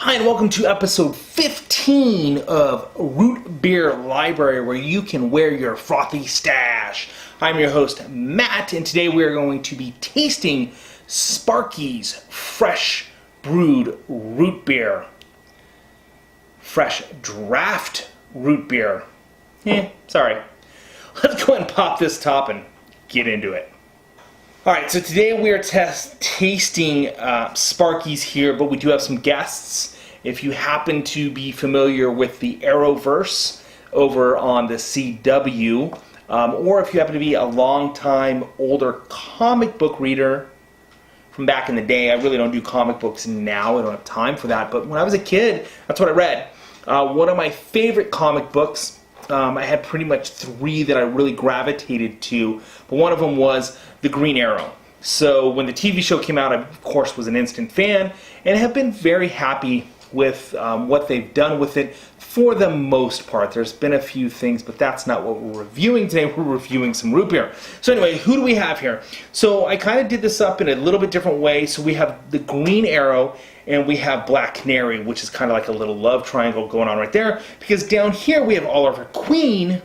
Hi, and welcome to episode 15 of Root Beer Library, where you can wear your frothy stash. I'm your host, Matt, and today we are going to be tasting Sparky's fresh brewed root beer. Fresh draft root beer. Sorry. Let's go ahead and pop this top and get into it. Alright, so today we are tasting Sparky's here, but we do have some guests. If you happen to be familiar with the Arrowverse over on the CW, or if you happen to be a long-time older comic book reader from back in the day, I really don't do comic books now, I don't have time for that, but when I was a kid, that's what I read. One of my favorite comic books, I had pretty much three that I really gravitated to, but one of them was The Green Arrow. So when the TV show came out, I of course was an instant fan, and have been very happy with what they've done with it for the most part. There's been a few things, but that's not what we're reviewing today. We're reviewing some root beer. So anyway, who do we have here? So I kind of did this up in a little bit different way. So we have the Green Arrow, and we have Black Canary, which is kind of like a little love triangle going on right there, because down here we have Oliver Queen,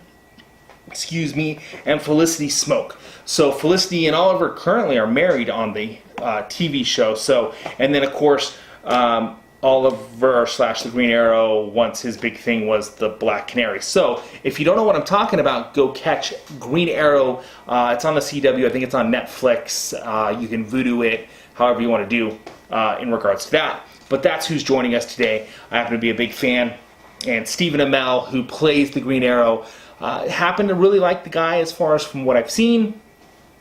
and Felicity Smoke. So Felicity and Oliver currently are married on the TV show. So, and then of course, Oliver / the Green Arrow, once his big thing was the Black Canary. So if you don't know what I'm talking about, go catch Green Arrow. It's on the CW. I think it's on Netflix. You can voodoo it, however you want to do in regards to that. But that's who's joining us today. I happen to be a big fan. And Stephen Amell, who plays the Green Arrow, happen to really like the guy as far as from what I've seen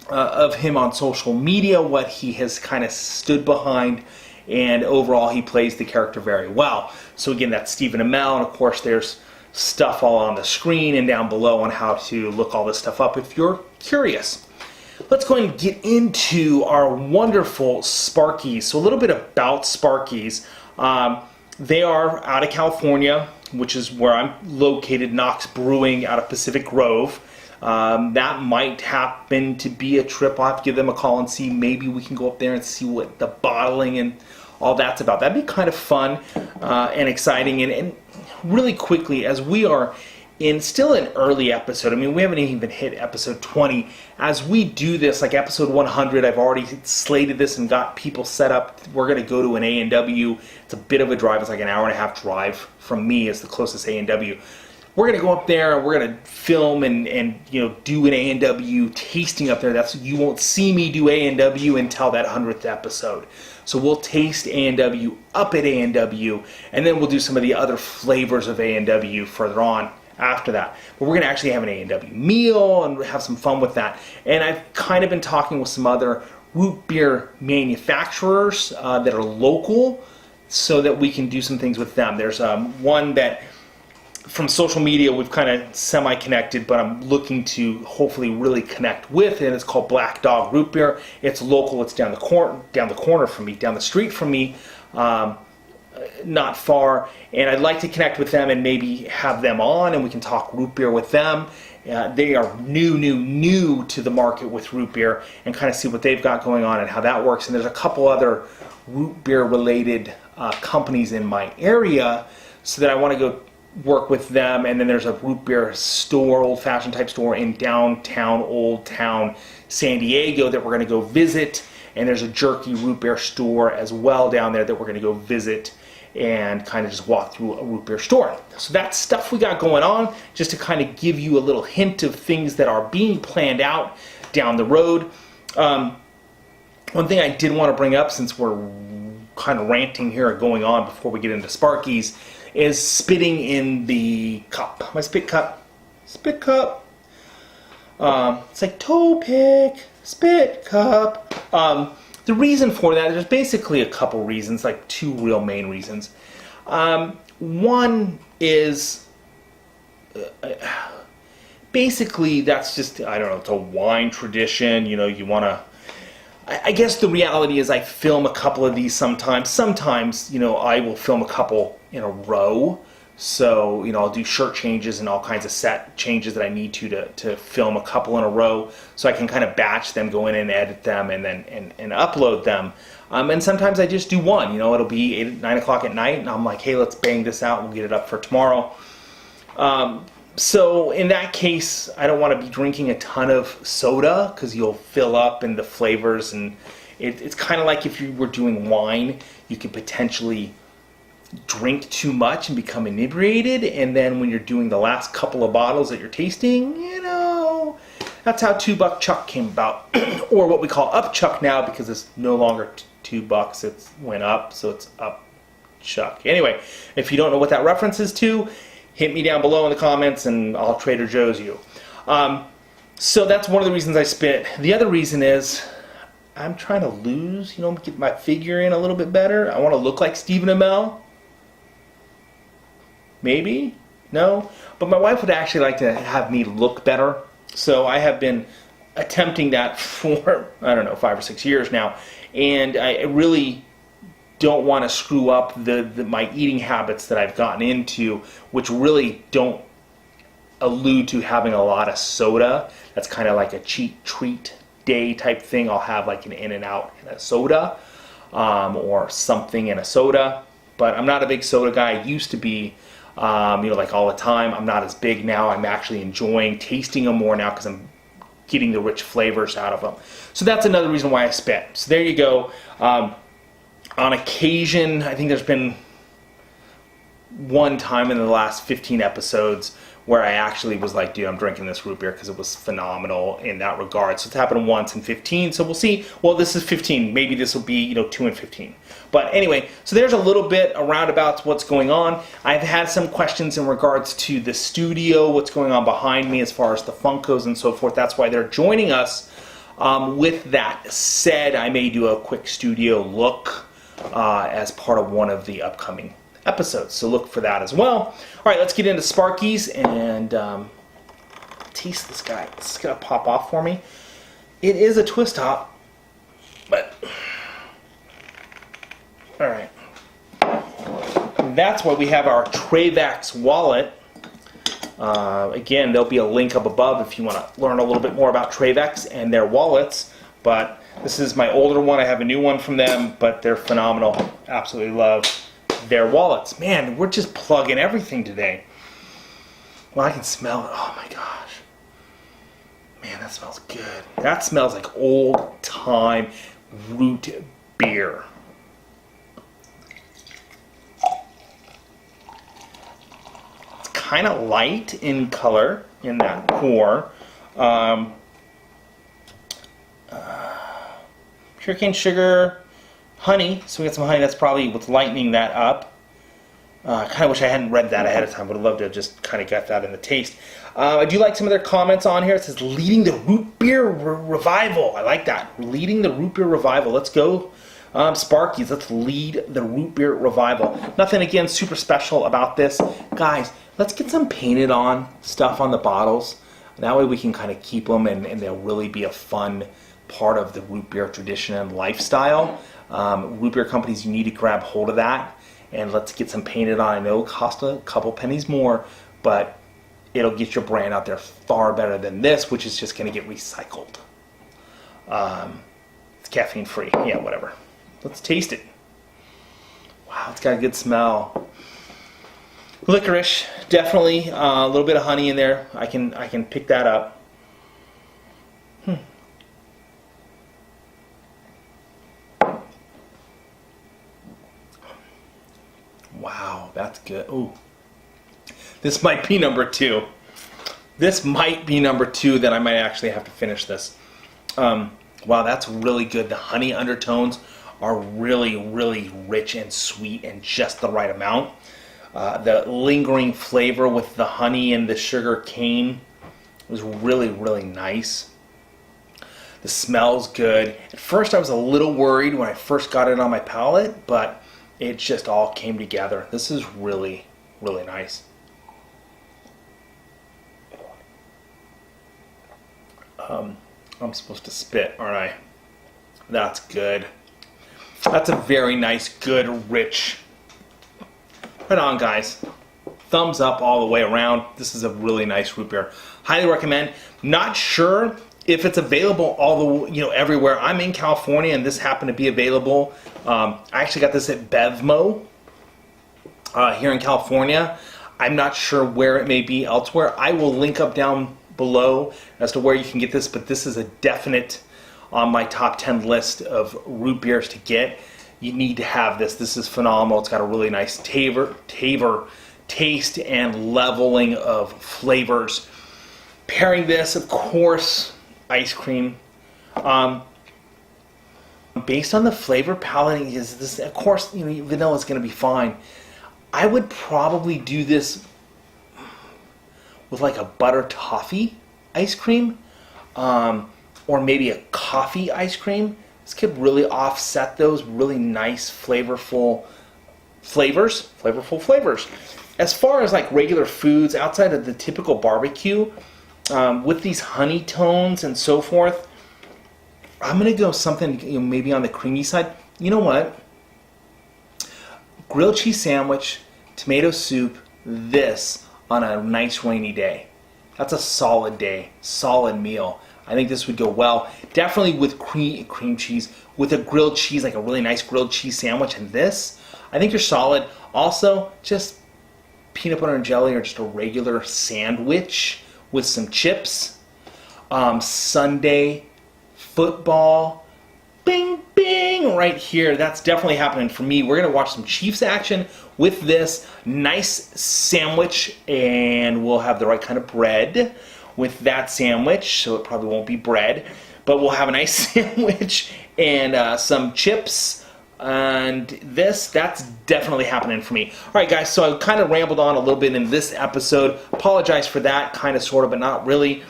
of him on social media, what he has kind of stood behind, and overall he plays the character very well. So again, that's Stephen Amell, and of course there's stuff all on the screen and down below on how to look all this stuff up if you're curious. Let's go ahead and get into our wonderful Sparky's. So a little bit about Sparky's. They are out of California, which is where I'm located, Knox Brewing out of Pacific Grove. That might happen to be a trip. I'll have to give them a call and see. Maybe we can go up there and see what the bottling and all that's about. That'd be kind of fun and exciting. And really quickly, as we are in still an early episode, I mean, we haven't even hit episode 20. As we do this, like episode 100, I've already slated this and got people set up. We're going to go to an A&W. It's a bit of a drive. It's like an hour and a half drive from me is the closest A&W. We're going to go up there, we're going to film and do an A&W tasting up there. You won't see me do A&W until that 100th episode. So we'll taste A&W up at A&W, and then we'll do some of the other flavors of A&W further on after that. But we're going to actually have an A&W meal and have some fun with that. And I've kind of been talking with some other root beer manufacturers that are local so that we can do some things with them. There's one that from social media we've kind of semi-connected, but I'm looking to hopefully really connect with, and it's called Black Dog Root Beer. It's local. It's down the corner from me, down the street from me, not far. And I'd like to connect with them and maybe have them on, and we can talk root beer with them. They are new to the market with root beer, and kind of see what they've got going on and how that works. And there's a couple other root beer related companies in my area, so that I want to go work with them. And then there's a root beer store, old-fashioned type store in downtown Old Town San Diego that we're going to go visit, and there's a jerky root beer store as well down there that we're going to go visit and kind of just walk through a root beer store. So that's stuff we got going on, just to kind of give you a little hint of things that are being planned out down the road. One thing I did want to bring up, since we're kind of ranting here or going on before we get into Sparky's, is spitting in the cup. My spit cup. Spit cup. It's like toe pick, spit cup. The reason for that, there's basically a couple reasons, like two real main reasons. One is, basically that's just, I don't know, it's a wine tradition, you want to, I guess the reality is I film a couple of these sometimes. Sometimes, I will film a couple in a row. So, I'll do shirt changes and all kinds of set changes that I need to film a couple in a row, so I can kind of batch them, go in and edit them, and then and upload them. And sometimes I just do one. You know, it'll be 8, 9 o'clock at night, and I'm like, hey, let's bang this out and we'll get it up for tomorrow. So in that case, I don't want to be drinking a ton of soda because you'll fill up in the flavors, and it's kind of like if you were doing wine, you could potentially drink too much and become inebriated, and then when you're doing the last couple of bottles that you're tasting, you know, that's how $2 Chuck came about, or what we call Up Chuck now, because it's no longer $2, it went up, so it's Up Chuck. Anyway, if you don't know what that reference is to, hit me down below in the comments and I'll Trader Joe's you. So that's one of the reasons I spit. The other reason is I'm trying to lose, you know, get my figure in a little bit better. I want to look like Stephen Amell. Maybe? No? But my wife would actually like to have me look better. So I have been attempting that for, I don't know, 5 or 6 years now. And I really don't want to screw up my eating habits that I've gotten into, which really don't allude to having a lot of soda. That's kind of like a cheat treat day type thing. I'll have like an In-N-Out and a soda, or something in a soda. But I'm not a big soda guy. I used to be, you know, like all the time. I'm not as big now. I'm actually enjoying tasting them more now because I'm getting the rich flavors out of them. So that's another reason why I spit. So there you go. On occasion, I think there's been one time in the last 15 episodes where I actually was like, dude, I'm drinking this root beer because it was phenomenal in that regard. So it's happened once in 15, so we'll see. Well, this is 15. Maybe this will be, you know, 2 and 15. But anyway, so there's a little bit around about what's going on. I've had some questions in regards to the studio, what's going on behind me as far as the Funkos and so forth. That's why they're joining us. With that said, I may do a quick studio look as part of one of the upcoming episodes, so look for that as well. All right, let's get into Sparky's and taste this guy. It's gonna pop off for me. It is a twist top, but all right. That's why we have our Travex wallet. Again, there'll be a link up above if you want to learn a little bit more about Travex and their wallets. But this is my older one. I have a new one from them, but they're phenomenal. Absolutely love their wallets. Man, we're just plugging everything today. Well, I can smell it. Oh my gosh. Man, that smells good. That smells like old-time root beer. It's kind of light in color in that pour. Pure cane sugar, honey. So we got some honey. That's probably what's lightening that up. I kind of wish I hadn't read that ahead of time. Would have loved to have just kind of got that in the taste. I do like some of their comments on here. It says, leading the root beer revival. I like that. Leading the root beer revival. Let's go, Sparky's. Let's lead the root beer revival. Nothing, again, super special about this. Guys, let's get some painted on stuff on the bottles. That way we can kind of keep them, and they'll really be a fun part of the root beer tradition and lifestyle. Root beer companies, you need to grab hold of that, and let's get some painted on. I know it'll cost a couple pennies more, but it'll get your brand out there far better than this, which is just going to get recycled. It's caffeine free. Yeah, whatever. Let's taste it. Wow, it's got a good smell. Licorice, definitely. A little bit of honey in there. I can pick that up. Wow, that's good. Ooh. This might be number 2. This might be number 2 that I might actually have to finish this. Wow, that's really good. The honey undertones are really, really rich and sweet and just the right amount. The lingering flavor with the honey and the sugar cane was really, really nice. The smell's good. At first I was a little worried when I first got it on my palate, but it just all came together. This is really, really nice. I'm supposed to spit, aren't I? That's good. That's a very nice, good, rich. Right on, guys. Thumbs up all the way around. This is a really nice root beer. Highly recommend. Not sure if it's available everywhere. I'm in California, and this happened to be available. I actually got this at Bevmo here in California. I'm not sure where it may be elsewhere. I will link up down below as to where you can get this, but this is a definite on my top 10 list of root beers to get. You need to have this. This is phenomenal. It's got a really nice taste and leveling of flavors. Pairing this, of course, ice cream. Based on the flavor palette, is this, of course, vanilla is going to be fine. I would probably do this with like a butter toffee ice cream, or maybe a coffee ice cream. This could really offset those really nice flavorful flavors. As far as like regular foods outside of the typical barbecue, with these honey tones and so forth, I'm gonna go something maybe on the creamy side. You know what? Grilled cheese sandwich, tomato soup, this on a nice rainy day. That's a solid day, solid meal. I think this would go well. Definitely with cream cheese, with a grilled cheese, like a really nice grilled cheese sandwich, and this, I think you're solid. Also, just peanut butter and jelly or just a regular sandwich with some chips. Sunday football, bing, bing, right here. That's definitely happening for me. We're going to watch some Chiefs action with this nice sandwich, and we'll have the right kind of bread with that sandwich, so it probably won't be bread, but we'll have a nice sandwich and some chips, and that's definitely happening for me. All right, guys, so I kind of rambled on a little bit in this episode. Apologize for that, kind of, sort of, but not really.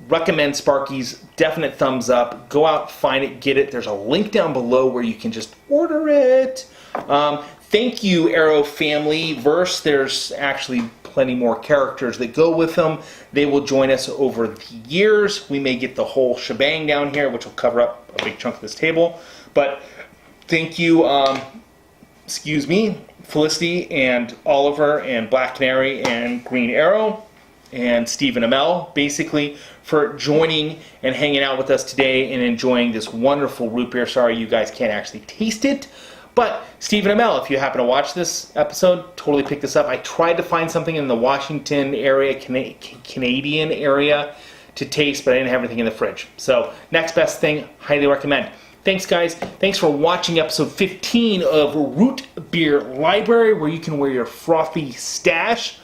Recommend Sparky's, definite thumbs up. Go out, find it, get it. There's a link down below where you can just order it. Thank you, Arrow Family Verse. There's actually plenty more characters that go with them. They will join us over the years. We may get the whole shebang down here, which will cover up a big chunk of this table. But thank you, Felicity and Oliver and Black Canary and Green Arrow and Stephen Amell, basically, for joining and hanging out with us today and enjoying this wonderful root beer. Sorry you guys can't actually taste it. But Stephen Amell, if you happen to watch this episode, totally pick this up. I tried to find something in the Washington area, Canadian area to taste, but I didn't have anything in the fridge. So next best thing, highly recommend. Thanks, guys. Thanks for watching episode 15 of Root Beer Library, where you can wear your frothy stash.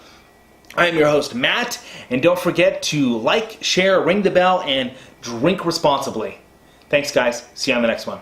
I'm your host, Matt, and don't forget to like, share, ring the bell, and drink responsibly. Thanks, guys. See you on the next one.